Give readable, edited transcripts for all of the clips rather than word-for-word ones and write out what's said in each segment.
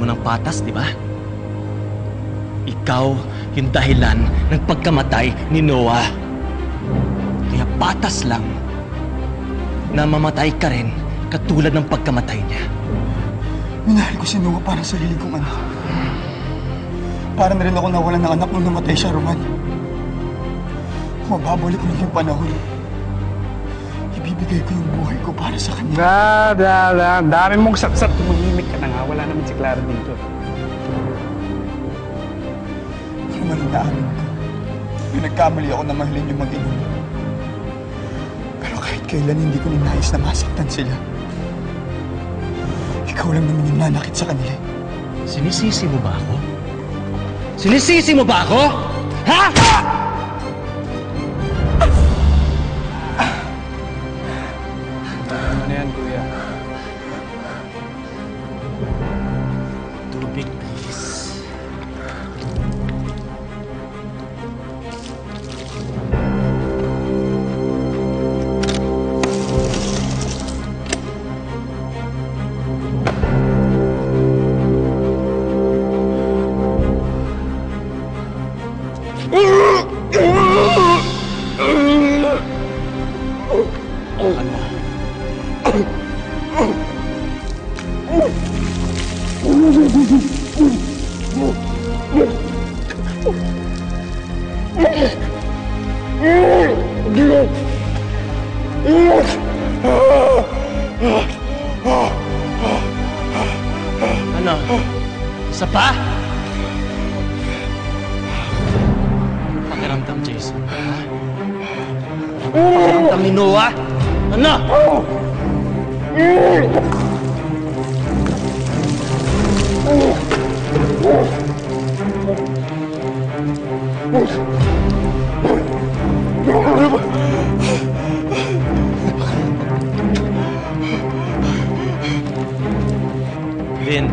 mo ng patas, di ba? Ikaw yung dahilan ng pagkamatay ni Noah. Kaya patas lang na mamatay ka rin katulad ng pagkamatay niya. Minahal ko si Noah para sa sarili kong anak. Para na rin ako nawalan ng anak nung namatay siya, Roman. Kung mababalik ko lang yung panahon, ibibigay ko yung buhay ko para sa kanya. Dami mong satsat. Tumahimik ka na nga. Wala naman si Clara dito. Roman, inaamin ko. Nagkamali ako na mahalin yung mag-ina. Pero kahit kailan hindi ko ninais na masaktan sila. Ikaw lang naman yung nanakit sa kanila. Sinisisi mo ba ako? Sinisisi mo ba ako? Ha? Ano yan, kuya? Tubig, please. Ano? Isa pa? Pakiramdam, Jason. Ha? Pakiramdam ni Noah? Ano? Vin,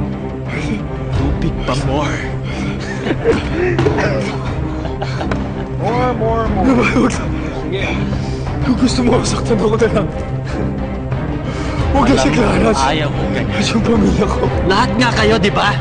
tubig pa more. More. Sige. Kung gusto mo, saktan ako na lang. Huwag na si Clara. Ayaw ko ganyan. At yung pamilya ko. Lahat nga kayo, di ba?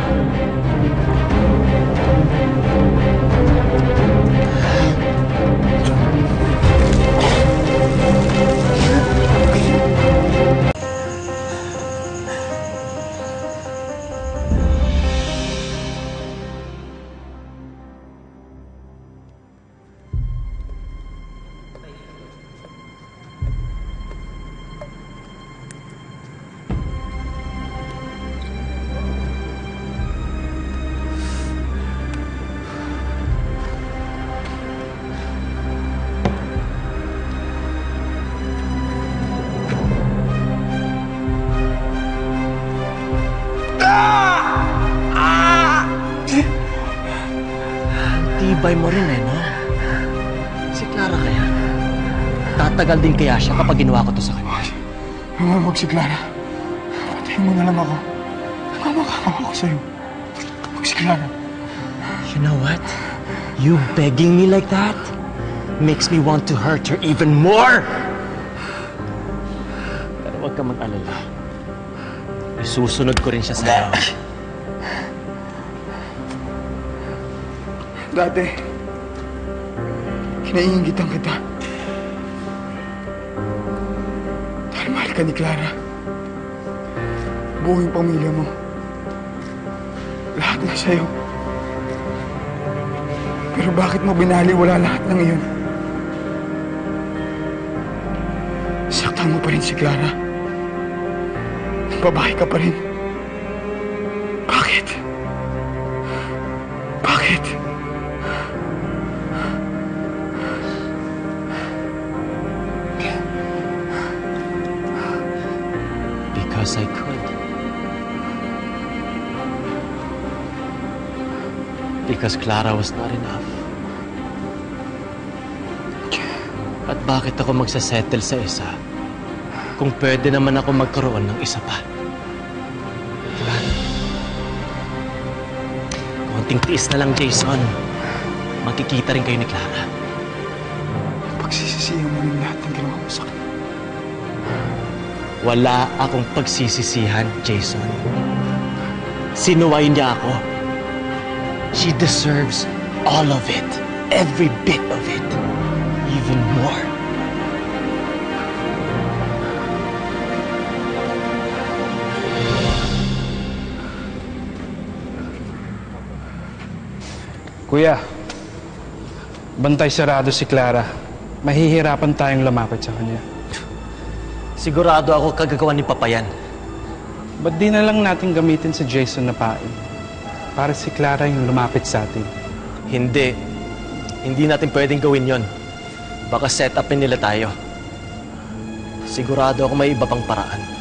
Tibay mo rin eh, no? Si Clara kaya? Tatagal din kaya siya kapag ginawa ko to sa kanya? Huwag si Clara. Patayin mo na lang ako. Nagmamakaawa ako sa'yo. Huwag si Clara. You know what? You begging me like that makes me want to hurt her even more! Pero huwag ka mag-alala. Isusunod ko rin siya sa'yo. Dati, kinaiingitan kita. Dahil mahal ka ni Clara. Buong pamilya mo. Lahat na sa'yo. Pero bakit mo binaliwala lahat ng iyon? Saktan mo pa rin si Clara. Babae ka pa rin. Bakit? Bakit? Because I could. Because Clara was not enough. At bakit ako magsasettle sa isa kung pwede naman ako magkaroon ng isa pa? Diba? Konting tiis na lang, Jason. Magkikita rin kayo ni Clara. Pagsisisihan mo rin lahat ng ginawa mo sa kanya. Wala akong pagsisisihan, Jason. Sinuway niya ako. She deserves all of it. Every bit of it. Even more. Kuya, bantay sarado si Clara. Mahihirapan tayong lumapit sa kanya. Sigurado ako kagagawa ni Papa yan. Ba't di na lang natin gamitin si Jason na pain? Para si Clara yung lumapit sa atin. Hindi. Hindi natin pwedeng gawin yon. Baka set upin nila tayo. Sigurado ako may iba pang paraan.